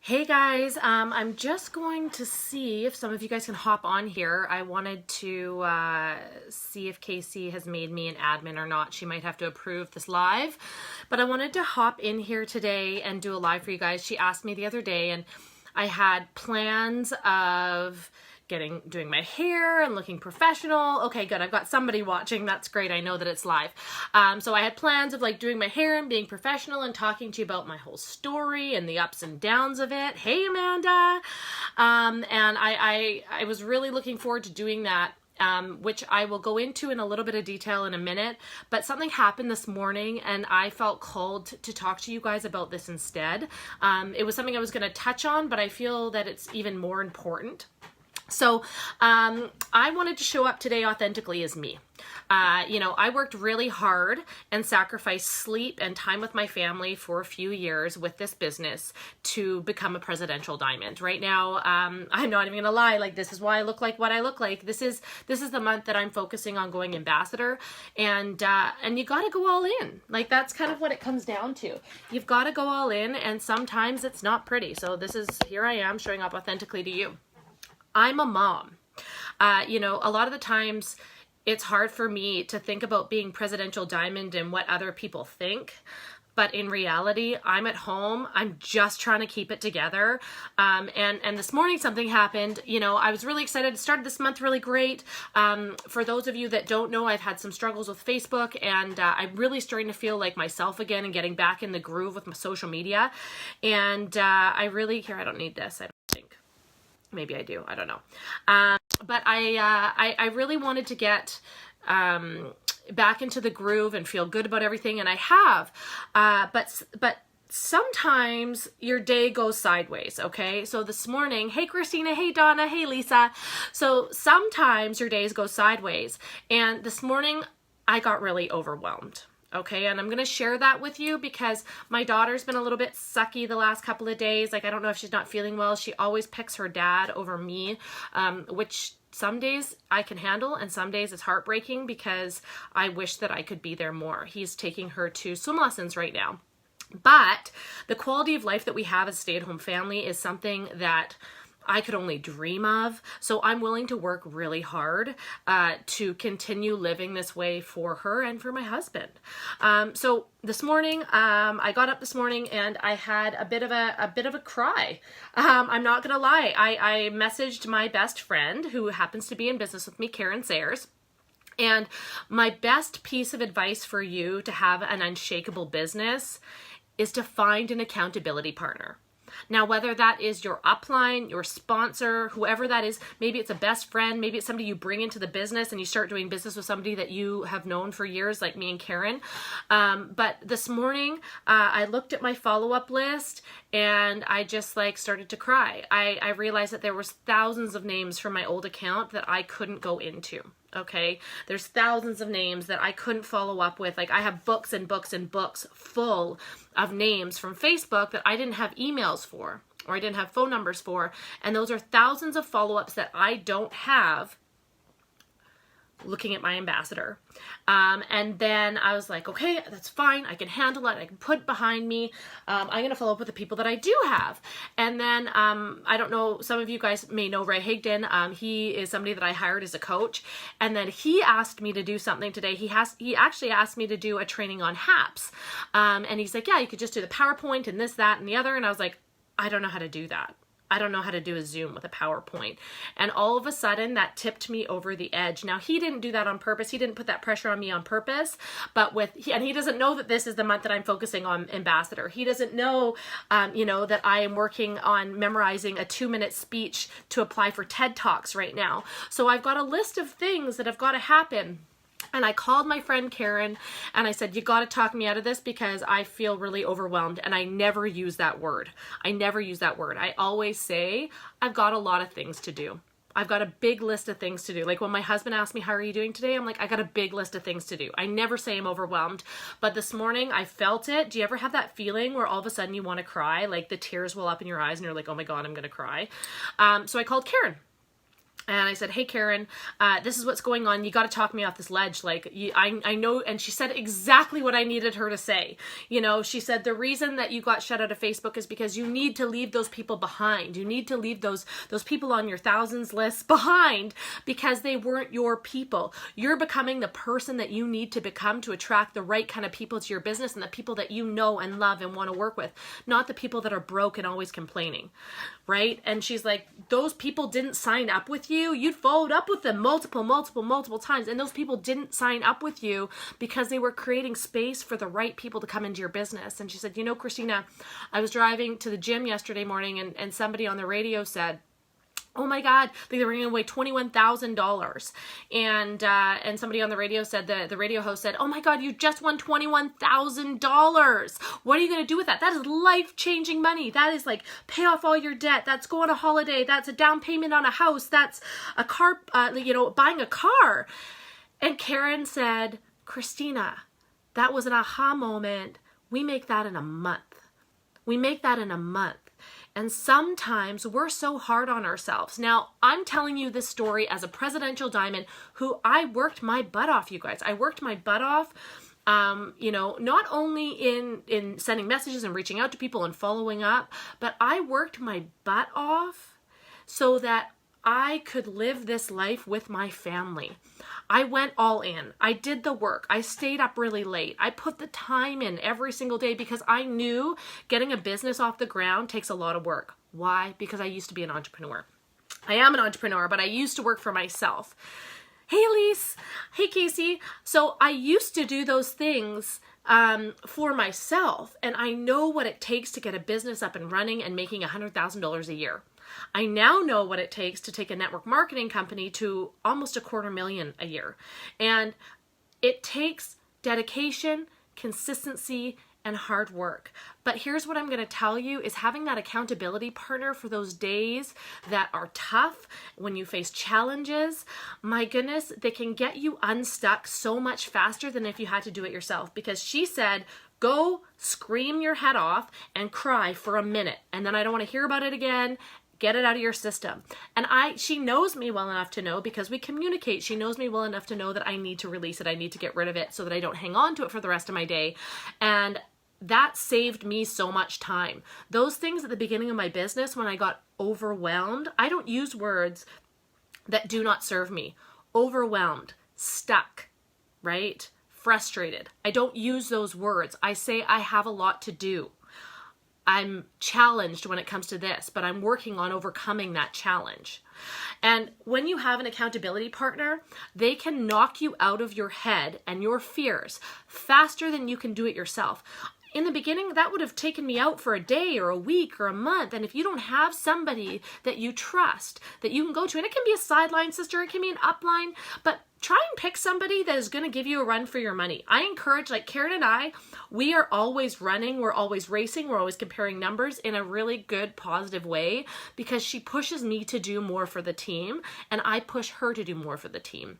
Hey guys, I'm just going to see if some of you guys can hop on here. I wanted to see if Casey has made me an admin or not. She might have to approve this live, but I wanted to hop in here today and do a live for you guys. She asked me the other day, and I had plans of doing my hair and looking professional. Okay, good. I've got somebody watching. That's great. I know that it's live. So I had plans of doing my hair and being professional and talking to you about my whole story and the ups and downs of it. Hey, Amanda. And I was really looking forward to doing that. Which I will go into in a little bit of detail in a minute, but something happened this morning and I felt called to talk to you guys about this instead. It was something I was going to touch on, but I feel that it's even more important. So I wanted to show up today authentically as me. I worked really hard and sacrificed sleep and time with my family for a few years with this business to become a presidential diamond. Right now, I'm not even gonna lie, this is why I look like what I look like. This is the month that I'm focusing on going ambassador, and you gotta go all in. That's kind of what it comes down to. You've gotta go all in, and sometimes it's not pretty. So here I am showing up authentically to you. I'm a mom. A lot of the times it's hard for me to think about being presidential diamond and what other people think. But in reality, I'm at home. I'm just trying to keep it together. And this morning something happened. I was really excited. It started this month really great. For those of you that don't know, I've had some struggles with Facebook, and I'm really starting to feel like myself again and getting back in the groove with my social media. And I don't need this. I don't think. Maybe I do. I don't know. But I really wanted to get back into the groove and feel good about everything, and I have. But sometimes your day goes sideways, okay? So this morning, hey Christina, hey Donna, hey Lisa. So sometimes your days go sideways, and this morning I got really overwhelmed. Okay, and I'm going to share that with you because my daughter's been a little bit sucky the last couple of days. I don't know if she's not feeling well. She always picks her dad over me, which some days I can handle, and some days it's heartbreaking because I wish that I could be there more. He's taking her to swim lessons right now. But the quality of life that we have as a stay-at-home family is something that I could only dream of. So I'm willing to work really hard to continue living this way for her and for my husband. So this morning, I got up this morning and I had a bit of a cry. I'm not gonna lie. I messaged my best friend who happens to be in business with me, Karen Sayers. And my best piece of advice for you to have an unshakable business is to find an accountability partner. Now, whether that is your upline, your sponsor, whoever that is, maybe it's a best friend, maybe it's somebody you bring into the business and you start doing business with somebody that you have known for years, like me and Karen. But this morning, I looked at my follow-up list and I just started to cry. I realized that there was thousands of names from my old account that I couldn't go into. Okay, there's thousands of names that I couldn't follow up with. I have books and books and books full of names from Facebook that I didn't have emails for, or I didn't have phone numbers for, and those are thousands of follow-ups that I don't have looking at my ambassador. And then I was like, okay, that's fine. I can handle it. I can put it behind me. I'm going to follow up with the people that I do have. And then, I don't know, some of you guys may know Ray Higdon. He is somebody that I hired as a coach. And then he asked me to do something today. He actually asked me to do a training on HAPS. And he's like, yeah, you could just do the PowerPoint and this, that, and the other. And I was like, I don't know how to do that. I don't know how to do a Zoom with a PowerPoint. And all of a sudden that tipped me over the edge. Now, he didn't do that on purpose. He didn't put that pressure on me on purpose, but and he doesn't know that this is the month that I'm focusing on ambassador. He doesn't know, that I am working on memorizing a 2-minute speech to apply for TED Talks right now. So I've got a list of things that have got to happen. And I called my friend Karen and I said, you got to talk me out of this because I feel really overwhelmed. And I never use that word. I always say, I've got a lot of things to do. I've got a big list of things to do. When my husband asked me, how are you doing today? I'm like, I got a big list of things to do. I never say I'm overwhelmed. But this morning I felt it. Do you ever have that feeling where all of a sudden you want to cry? The tears well up in your eyes and you're like, oh my God, I'm going to cry. So I called Karen. And I said, hey, Karen, this is what's going on. You got to talk me off this ledge. Like, I know. And she said exactly what I needed her to say. You know, she said, the reason that you got shut out of Facebook is because you need to leave those people behind. You need to leave those people on your thousands list behind because they weren't your people. You're becoming the person that you need to become to attract the right kind of people to your business and the people that you know and love and want to work with, not the people that are broke and always complaining. Right? And she's like, those people didn't sign up with you. You'd followed up with them multiple times. And those people didn't sign up with you because they were creating space for the right people to come into your business. And she said, you know, Christina, I was driving to the gym yesterday morning and somebody on the radio said, oh my God, they were giving away $21,000. And somebody on the radio said, the radio host said, oh my God, you just won $21,000. What are you going to do with that? That is life-changing money. That is like pay off all your debt. That's go on a holiday. That's a down payment on a house. That's a car, buying a car. And Karen said, Christina, that was an aha moment. We make that in a month. We make that in a month. And sometimes we're so hard on ourselves. Now, I'm telling you this story as a presidential diamond who I worked my butt off, you guys. I worked my butt off, not only in sending messages and reaching out to people and following up, but I worked my butt off so that I could live this life with my family. I went all in. I did the work. I stayed up really late. I put the time in every single day because I knew getting a business off the ground takes a lot of work. Why? Because I used to be an entrepreneur. I am an entrepreneur, but I used to work for myself. Hey, Elise. Hey, Casey. So I used to do those things for myself, and I know what it takes to get a business up and running and making $100,000 a year. I now know what it takes to take a network marketing company to almost $250,000 a year. And it takes dedication, consistency, and hard work. But here's what I'm going to tell you is having that accountability partner for those days that are tough, when you face challenges, my goodness, they can get you unstuck so much faster than if you had to do it yourself. Because she said, go scream your head off and cry for a minute. And then I don't want to hear about it again. Get it out of your system. And she knows me well enough to know, because we communicate, she knows me well enough to know that I need to release it. I need to get rid of it so that I don't hang on to it for the rest of my day. And that saved me so much time. Those things at the beginning of my business, when I got overwhelmed, I don't use words that do not serve me. Overwhelmed, stuck, right? Frustrated. I don't use those words. I say I have a lot to do. I'm challenged when it comes to this, but I'm working on overcoming that challenge. And when you have an accountability partner, they can knock you out of your head and your fears faster than you can do it yourself. In the beginning, that would have taken me out for a day or a week or a month. And if you don't have somebody that you trust, that you can go to, and it can be a sideline sister, it can be an upline, but try and pick somebody that is going to give you a run for your money. I encourage, like Karen and I, we are always running, we're always racing, we're always comparing numbers in a really good, positive way, because she pushes me to do more for the team, and I push her to do more for the team.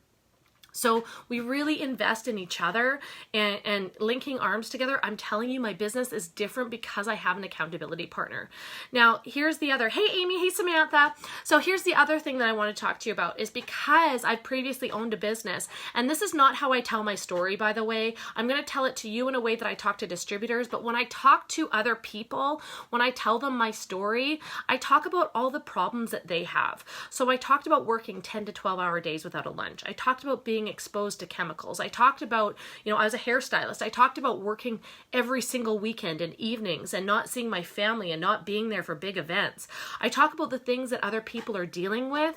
So we really invest in each other and linking arms together. I'm telling you, my business is different because I have an accountability partner. Now, here's the other, hey, Amy, hey, Samantha. So here's the other thing that I want to talk to you about is because I've previously owned a business, and this is not how I tell my story, by the way. I'm going to tell it to you in a way that I talk to distributors, but when I talk to other people, when I tell them my story, I talk about all the problems that they have. So I talked about working 10 to 12-hour days without a lunch. I talked about being exposed to chemicals. I talked about, I was a hairstylist. I talked about working every single weekend and evenings and not seeing my family and not being there for big events. I talk about the things that other people are dealing with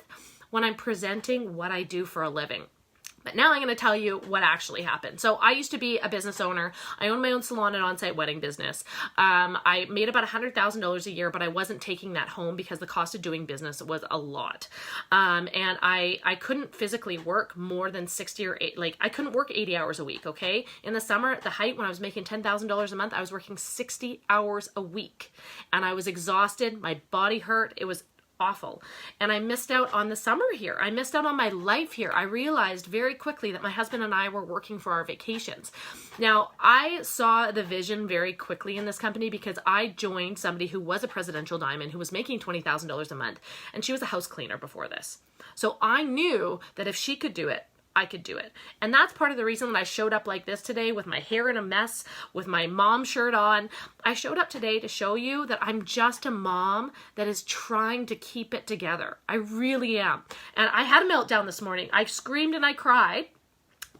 when I'm presenting what I do for a living. But now I'm going to tell you what actually happened. So I used to be a business owner. I owned my own salon and on-site wedding business. I made about $100,000 a year, but I wasn't taking that home because the cost of doing business was a lot. And I couldn't physically work more than 60 or 8, I couldn't work 80 hours a week, okay? In the summer, at the height, when I was making $10,000 a month, I was working 60 hours a week. And I was exhausted. My body hurt. It was awful. And I missed out on the summer here. I missed out on my life here. I realized very quickly that my husband and I were working for our vacations. Now, I saw the vision very quickly in this company because I joined somebody who was a presidential diamond who was making $20,000 a month, and she was a house cleaner before this. So I knew that if she could do it, I could do it. And that's part of the reason that I showed up like this today with my hair in a mess, with my mom shirt on. I showed up today to show you that I'm just a mom that is trying to keep it together. I really am. And I had a meltdown this morning. I screamed and I cried.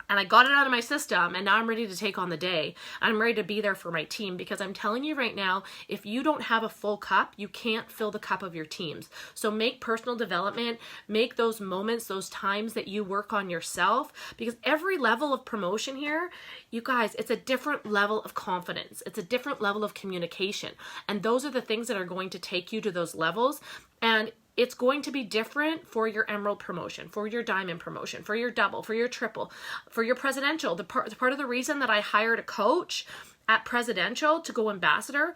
And I got it out of my system, and now I'm ready to take on the day. I'm ready to be there for my team, because I'm telling you right now, if you don't have a full cup, you can't fill the cup of your teams. So make personal development, make those moments, those times that you work on yourself, because every level of promotion here, you guys, it's a different level of confidence. It's a different level of communication. And those are the things that are going to take you to those levels. And it's going to be different for your emerald promotion, for your diamond promotion, for your double, for your triple, for your presidential. The part of the reason that I hired a coach at presidential to go ambassador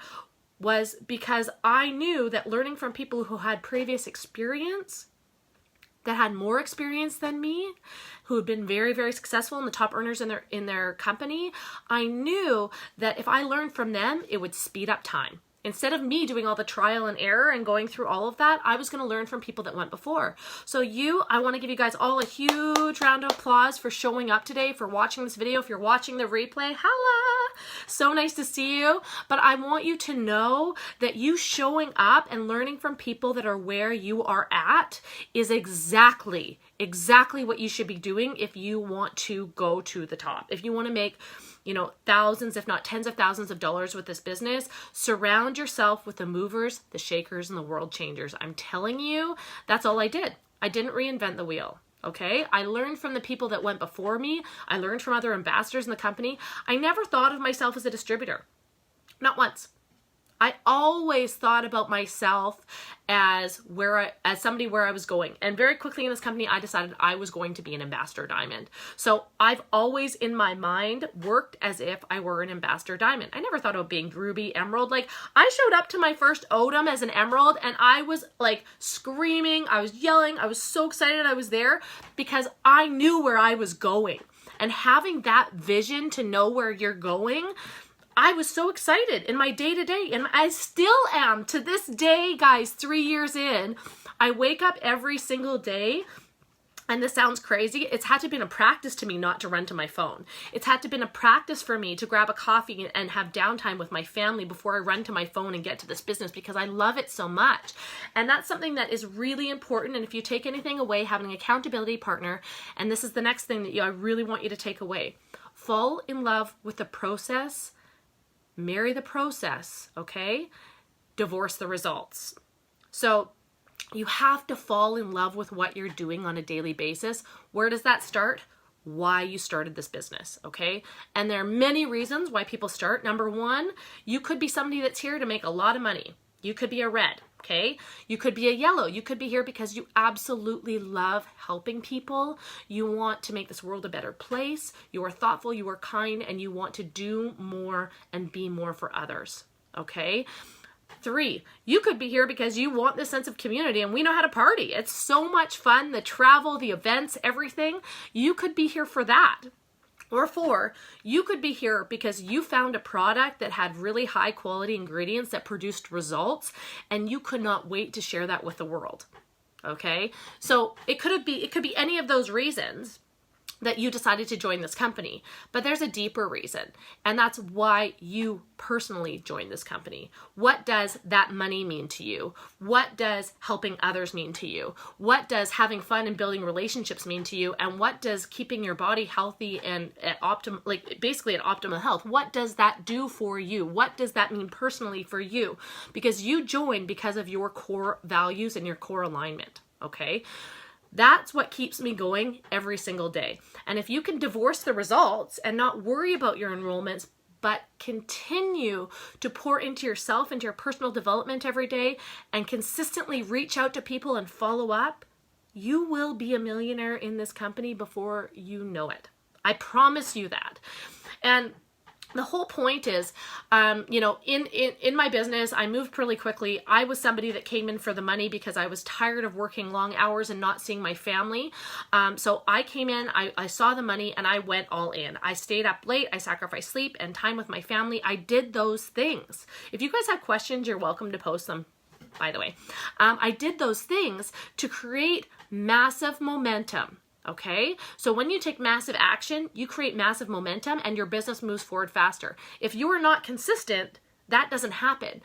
was because I knew that learning from people who had previous experience, that had more experience than me, who had been very, very successful and the top earners in their company, I knew that if I learned from them, it would speed up time. Instead of me doing all the trial and error and going through all of that, I was going to learn from people that went before. So I want to give you guys all a huge round of applause for showing up today, for watching this video. If you're watching the replay, holla! So nice to see you. But I want you to know that you showing up and learning from people that are where you are at is exactly what you should be doing if you want to go to the top. If you want to make thousands, if not tens of thousands of dollars with this business, surround yourself with the movers, the shakers, and the world changers. I'm telling you, that's all I did. I didn't reinvent the wheel. Okay. I learned from the people that went before me. I learned from other ambassadors in the company. I never thought of myself as a distributor. Not once. I always thought about myself as somebody where I was going. And very quickly in this company, I decided I was going to be an ambassador diamond. So I've always in my mind worked as if I were an ambassador diamond. I never thought about being ruby, emerald. Like, I showed up to my first Odom as an emerald and I was like screaming, I was yelling, I was so excited I was there because I knew where I was going. And having that vision to know where you're going, I was so excited in my day-to-day, and I still am to this day, guys. 3 years in, I wake up every single day, and this sounds crazy. It's had to be a practice to me not to run to my phone. It's had to be a practice for me to grab a coffee and have downtime with my family before I run to my phone and get to this business, because I love it so much. And that's something that is really important. And if you take anything away, having an accountability partner, and this is the next thing that I really want you to take away, fall in love with the process. Marry the process, okay? Divorce the results. So you have to fall in love with what you're doing on a daily basis. Where does that start? Why you started this business, okay? And there are many reasons why people start. Number one, you could be somebody that's here to make a lot of money. You could be a red, okay? You could be a yellow. You could be here because you absolutely love helping people. You want to make this world a better place. You are thoughtful, you are kind, and you want to do more and be more for others, okay? 3, you could be here because you want this sense of community, and we know how to party. It's so much fun, the travel, the events, everything. You could be here for that. Or 4, you could be here because you found a product that had really high quality ingredients that produced results, and you could not wait to share that with the world. Okay? So it could be any of those reasons that you decided to join this company, but there's a deeper reason, and that's why you personally joined this company. What does that money mean to you? What does helping others mean to you? What does having fun and building relationships mean to you? And what does keeping your body healthy and at optimal health? What does that do for you? What does that mean personally for you? Because you joined because of your core values and your core alignment, okay? That's what keeps me going every single day. And if you can divorce the results and not worry about your enrollments, but continue to pour into yourself, into your personal development every day, and consistently reach out to people and follow up, you will be a millionaire in this company before you know it. I promise you that. And the whole point is, you know, in my business, I moved pretty quickly. I was somebody that came in for the money because I was tired of working long hours and not seeing my family. So I came in, I saw the money, and I went all in. I stayed up late. I sacrificed sleep and time with my family. I did those things. If you guys have questions, you're welcome to post them, by the way. I did those things to create massive momentum. Okay, so when you take massive action, you create massive momentum and your business moves forward faster. If you are not consistent, that doesn't happen.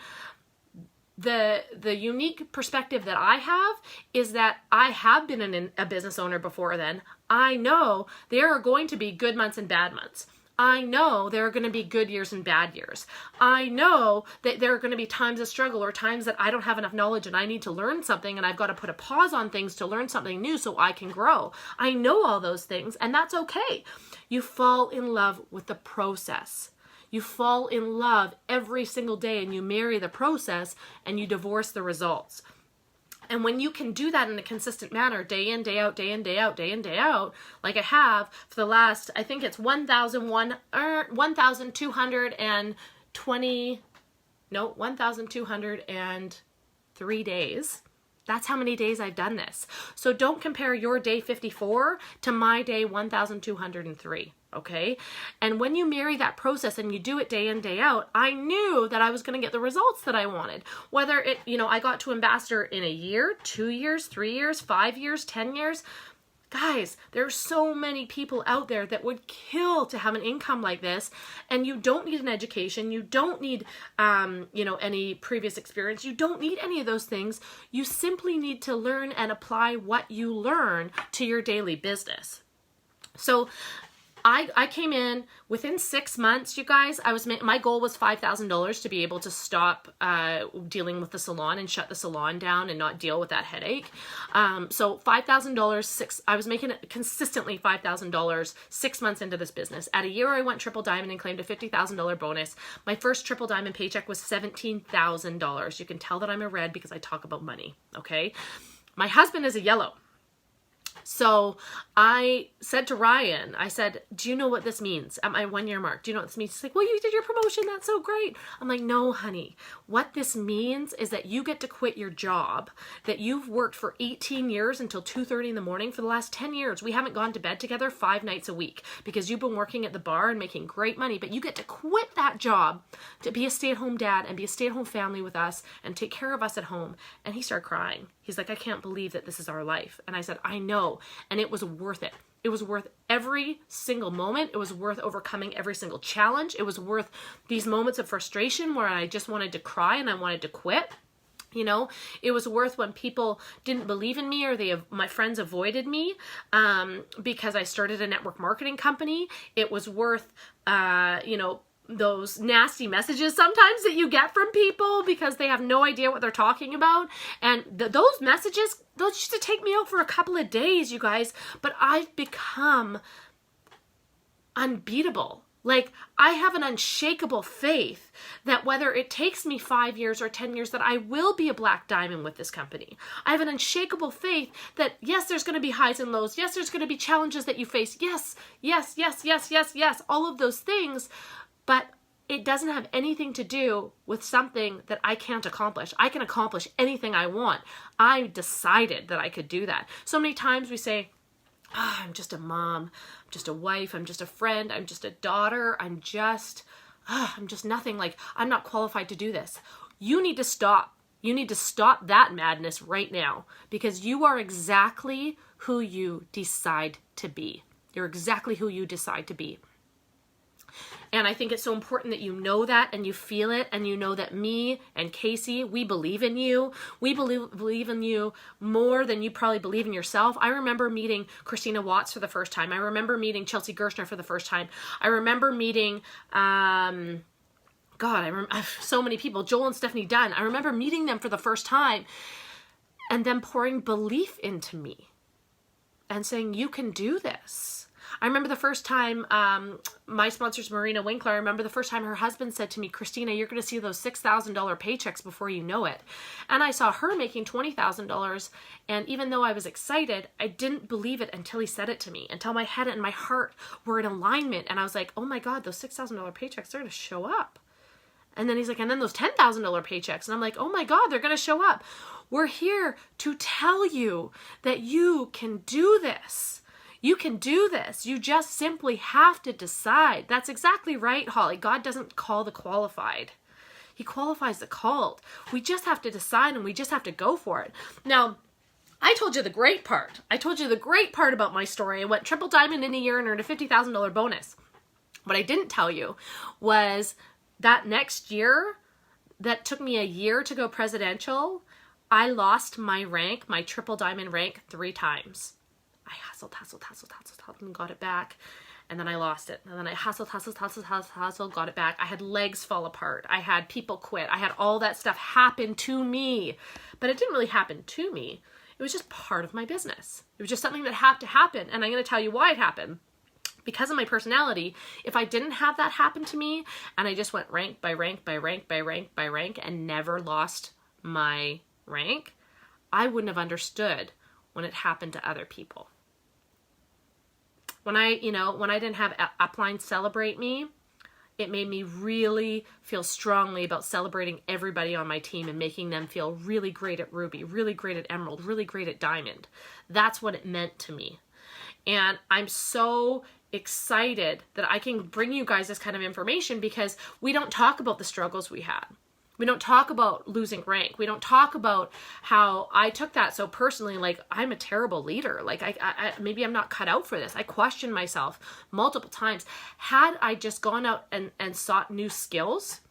The unique perspective that I have is that I have been a business owner before then. I know there are going to be good months and bad months. I know there are going to be good years and bad years. I know that there are going to be times of struggle or times that I don't have enough knowledge and I need to learn something and I've got to put a pause on things to learn something new so I can grow. I know all those things, and that's okay. You fall in love with the process. You fall in love every single day and you marry the process and you divorce the results. And when you can do that in a consistent manner, day in, day out, day in, day out, day in, day out, like I have for the last, I think it's 1,203 days. That's how many days I've done this. So don't compare your day 54 to my day 1,203. Okay. And when you marry that process and you do it day in, day out, I knew that I was going to get the results that I wanted. Whether it, you know, I got to ambassador in a year, 2 years, 3 years, 5 years, 10 years. Guys, there are so many people out there that would kill to have an income like this, and you don't need an education. You don't need, you know, any previous experience. You don't need any of those things. You simply need to learn and apply what you learn to your daily business. So I came in within 6 months, you guys. My goal was $5,000 to be able to stop dealing with the salon and shut the salon down and not deal with that headache. So $5,000, I was making consistently $5,000 6 months into this business. At a year, I went triple diamond and claimed a $50,000 bonus. My first triple diamond paycheck was $17,000. You can tell that I'm a red because I talk about money. Okay, my husband is a yellow. So I said to Ryan, I said, do you know what this means at my 1 year mark? Do you know what this means? He's like, well, you did your promotion. That's so great. I'm like, no, honey. What this means is that you get to quit your job that you've worked for 18 years until 2:30 in the morning. For the last 10 years, we haven't gone to bed together 5 nights a week because you've been working at the bar and making great money, but you get to quit that job to be a stay-at-home dad and be a stay-at-home family with us and take care of us at home. And he started crying. He's like, I can't believe that this is our life. And I said, I know. And it was worth it. It was worth every single moment. It was worth overcoming every single challenge. It was worth these moments of frustration where I just wanted to cry and I wanted to quit. You know, it was worth when people didn't believe in me or my friends avoided me because I started a network marketing company. It was worth, you know, those nasty messages sometimes that you get from people because they have no idea what they're talking about. And those messages, those used to take me out for a couple of days, you guys. But I've become unbeatable. Like, I have an unshakable faith that whether it takes me 5 years or 10 years, that I will be a black diamond with this company. I have an unshakable faith that, yes, there's going to be highs and lows. Yes, there's going to be challenges that you face. Yes, yes, yes, yes, yes, yes, all of those things. But it doesn't have anything to do with something that I can't accomplish. I can accomplish anything I want. I decided that I could do that. So many times we say, I'm just a mom, I'm just a wife, I'm just a friend, I'm just a daughter, I'm just nothing. Like, I'm not qualified to do this. You need to stop. You need to stop that madness right now because you are exactly who you decide to be. You're exactly who you decide to be. And I think it's so important that you know that and you feel it and you know that me and Casey, we believe in you. We believe in you more than you probably believe in yourself. I remember meeting Christina Watts for the first time. I remember meeting Chelsea Gershner for the first time. I remember meeting, I have so many people, Joel and Stephanie Dunn. I remember meeting them for the first time and them pouring belief into me and saying, you can do this. I remember the first time, my sponsor's Marina Winkler, I remember the first time her husband said to me, Christina, you're going to see those $6,000 paychecks before you know it. And I saw her making $20,000. And even though I was excited, I didn't believe it until he said it to me, until my head and my heart were in alignment. And I was like, oh my God, those $6,000 paychecks, they're going to show up. And then he's like, and then those $10,000 paychecks. And I'm like, oh my God, they're going to show up. We're here to tell you that you can do this. You can do this. You just simply have to decide. That's exactly right, Holly. God doesn't call the qualified. He qualifies the called. We just have to decide, and we just have to go for it. Now, I told you the great part. I told you the great part about my story. I went triple diamond in a year and earned a $50,000 bonus. What I didn't tell you was that next year, that took me a year to go presidential, I lost my rank, my triple diamond rank, 3 times. I hustled, and got it back. And then I lost it. And then I hustled, got it back. I had legs fall apart. I had people quit. I had all that stuff happen to me. But it didn't really happen to me. It was just part of my business. It was just something that had to happen. And I'm going to tell you why it happened. Because of my personality, if I didn't have that happen to me, and I just went rank by rank by rank by rank by rank and never lost my rank, I wouldn't have understood when it happened to other people. When I didn't have upline celebrate me, it made me really feel strongly about celebrating everybody on my team and making them feel really great at Ruby, really great at Emerald, really great at Diamond. That's what it meant to me. And I'm so excited that I can bring you guys this kind of information, because we don't talk about the struggles we had. We don't talk about losing rank. We don't talk about how I took that so personally, like I'm a terrible leader. Like I maybe I'm not cut out for this. I questioned myself multiple times. Had I just gone out and sought new skills,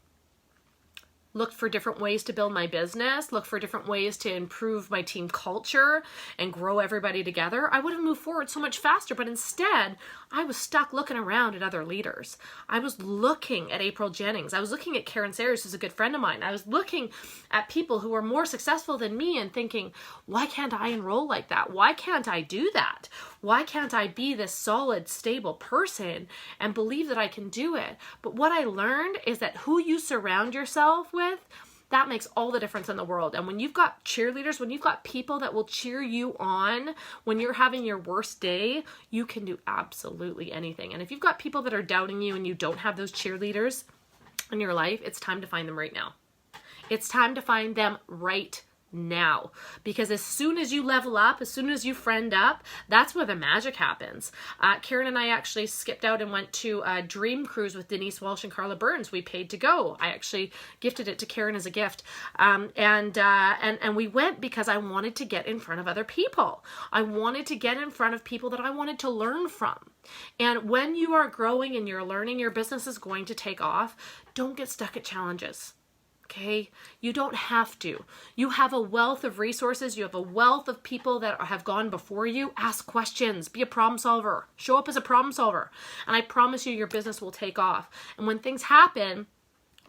looked for different ways to build my business, looked for different ways to improve my team culture and grow everybody together, I would have moved forward so much faster. But instead, I was stuck looking around at other leaders. I was looking at April Jennings. I was looking at Karen Sayers, who's a good friend of mine. I was looking at people who were more successful than me and thinking, why can't I enroll like that? Why can't I do that? Why can't I be this solid, stable person and believe that I can do it? But what I learned is that who you surround yourself with, that makes all the difference in the world. And when you've got cheerleaders, when you've got people that will cheer you on when you're having your worst day, you can do absolutely anything. And if you've got people that are doubting you and you don't have those cheerleaders in your life, it's time to find them right now. It's time to find them right now, because as soon as you level up, as soon as you friend up, that's where the magic happens. Karen and I actually skipped out and went to a dream cruise with Denise Walsh and Carla Burns. We paid to go. I actually gifted it to Karen as a gift. And we went because I wanted to get in front of other people. I wanted to get in front of people that I wanted to learn from. And when you are growing and you're learning, your business is going to take off. Don't get stuck at challenges. Okay, you don't have to. You have a wealth of resources. You have a wealth of people that have gone before you. Ask questions. Be a problem solver. Show up as a problem solver. And I promise you, your business will take off. And when things happen,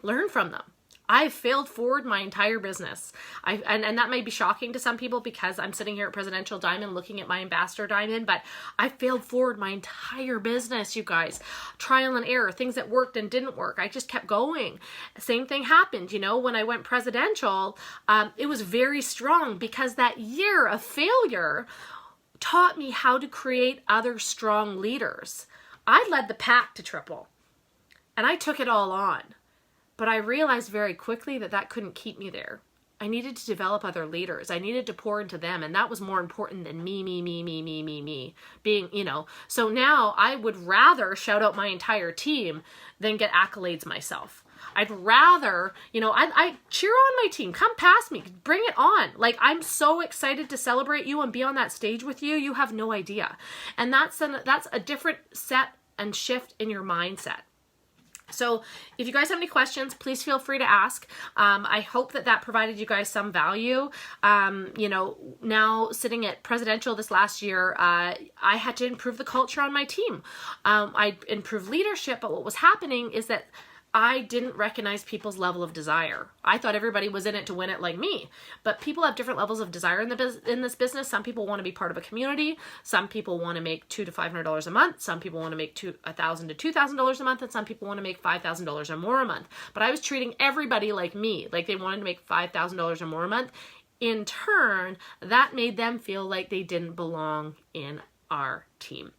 learn from them. I've failed forward my entire business. And that may be shocking to some people because I'm sitting here at Presidential Diamond looking at my Ambassador Diamond, but I failed forward my entire business, you guys. Trial and error, things that worked and didn't work. I just kept going. Same thing happened, when I went presidential, it was very strong because that year of failure taught me how to create other strong leaders. I led the pack to triple and I took it all on. But I realized very quickly that that couldn't keep me there. I needed to develop other leaders. I needed to pour into them. And that was more important than me being, So now I would rather shout out my entire team than get accolades myself. I'd rather, I cheer on my team. Come past me. Bring it on. Like, I'm so excited to celebrate you and be on that stage with you. You have no idea. And that's a different set and shift in your mindset. So if you guys have any questions, please feel free to ask. I hope that provided you guys some value. Now sitting at Presidential this last year, I had to improve the culture on my team. I improved leadership, but what was happening is that I didn't recognize people's level of desire. I thought everybody was in it to win it like me, but people have different levels of desire in this business. Some people want to be part of a community. Some people want to make $200 to $500 a month. Some people want to make $1,000 to $2,000 a month, and some people want to make $5,000 or more a month. But I was treating everybody like me, like they wanted to make $5,000 or more a month. In turn, that made them feel like they didn't belong in our team.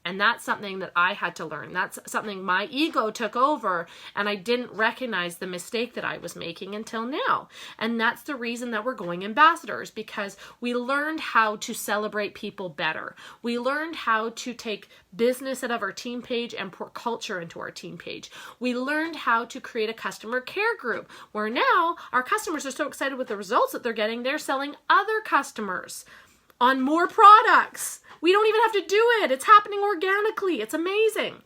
And that's something that I had to learn. That's something my ego took over, and I didn't recognize the mistake that I was making until now. And that's the reason that we're going ambassadors, because we learned how to celebrate people better. We learned how to take business out of our team page and pour culture into our team page. We learned how to create a customer care group where now our customers are so excited with the results that they're getting, they're selling other customers on more products. We don't even have to do it. It's happening organically. It's amazing.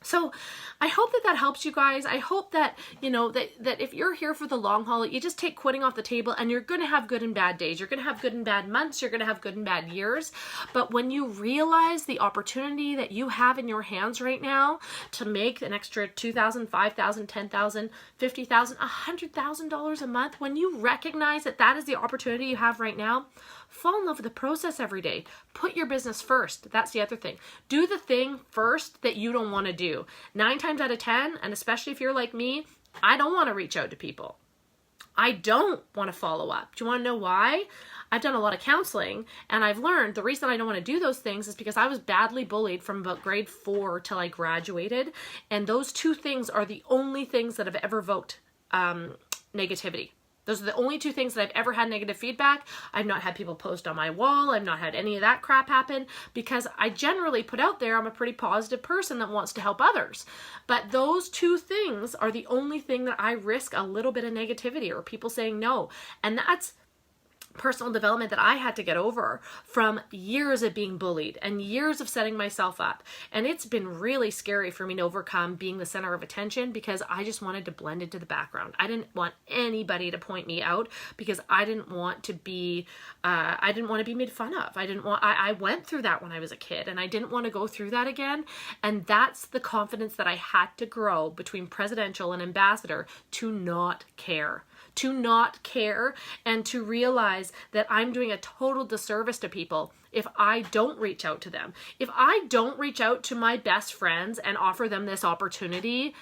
So I hope that helps you guys. I hope that, that if you're here for the long haul, you just take quitting off the table, and you're going to have good and bad days. You're going to have good and bad months. You're going to have good and bad years. But when you realize the opportunity that you have in your hands right now to make an extra $2,000, $5,000, $10,000, $50,000, $100,000 a month, when you recognize that that is the opportunity you have right now, fall in love with the process every day. Put your business first. That's the other thing. Do the thing first that you don't want to do. 9 times out of 10, and especially if you're like me, I don't want to reach out to people. I don't want to follow up. Do you want to know why? I've done a lot of counseling, and I've learned the reason I don't want to do those things is because I was badly bullied from about grade 4 till I graduated. And those 2 things are the only things that have ever evoked negativity. Those are the only 2 things that I've ever had negative feedback. I've not had people post on my wall. I've not had any of that crap happen because I generally put out there I'm a pretty positive person that wants to help others. But those 2 things are the only thing that I risk a little bit of negativity or people saying no. And that's personal development that I had to get over from years of being bullied and years of setting myself up. And it's been really scary for me to overcome being the center of attention because I just wanted to blend into the background. I didn't want anybody to point me out because I didn't want to be made fun of. I went through that when I was a kid, and I didn't want to go through that again. And that's the confidence that I had to grow between presidential and ambassador to not care. To not care and to realize that I'm doing a total disservice to people if I don't reach out to them. If I don't reach out to my best friends and offer them this opportunity,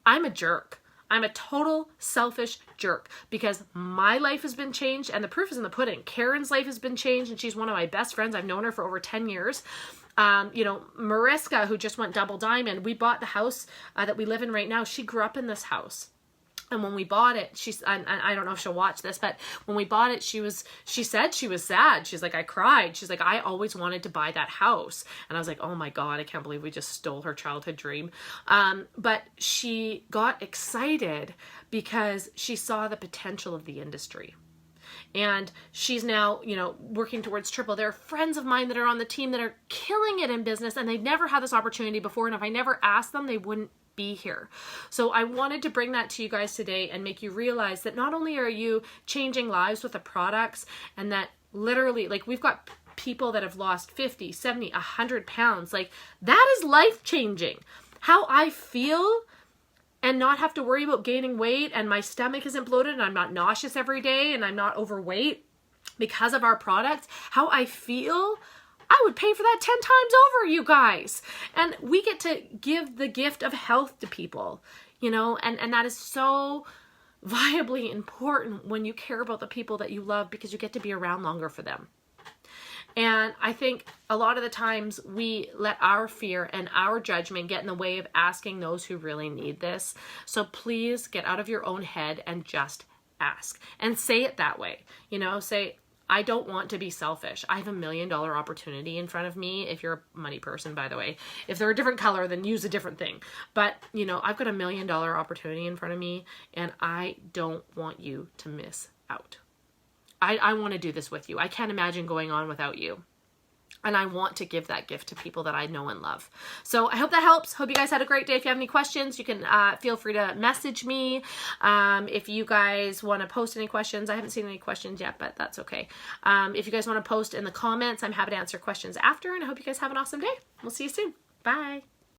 I'm a jerk. I'm a total selfish jerk because my life has been changed, and the proof is in the pudding. Karen's life has been changed, and she's one of my best friends. I've known her for over 10 years. Mariska, who just went double diamond, we bought the house that we live in right now. She grew up in this house. And when we bought it, I don't know if she'll watch this, but when we bought it, she said she was sad. She's like, I cried. She's like, I always wanted to buy that house. And I was like, oh my God, I can't believe we just stole her childhood dream. But she got excited because she saw the potential of the industry. And she's now, working towards triple. There are friends of mine that are on the team that are killing it in business, and they've never had this opportunity before. And if I never asked them, they wouldn't be here. So I wanted to bring that to you guys today and make you realize that not only are you changing lives with the products, and that literally, like, we've got people that have lost 50, 70, 100 pounds. Like, that is life-changing. How I feel and not have to worry about gaining weight, and my stomach isn't bloated, and I'm not nauseous every day, and I'm not overweight because of our products. How I feel, I would pay for that 10 times over, you guys. And we get to give the gift of health to people, and that is so viably important when you care about the people that you love, because you get to be around longer for them. And I think a lot of the times we let our fear and our judgment get in the way of asking those who really need this. So please get out of your own head and just ask, and say it that way. Say, I don't want to be selfish. I have $1 million opportunity in front of me. If you're a money person, by the way, if they're a different color, then use a different thing. But, I've got $1 million opportunity in front of me, and I don't want you to miss out. I want to do this with you. I can't imagine going on without you. And I want to give that gift to people that I know and love. So I hope that helps. Hope you guys had a great day. If you have any questions, you can feel free to message me. If you guys want to post any questions, I haven't seen any questions yet, but that's okay. If you guys want to post in the comments, I'm happy to answer questions after. And I hope you guys have an awesome day. We'll see you soon. Bye.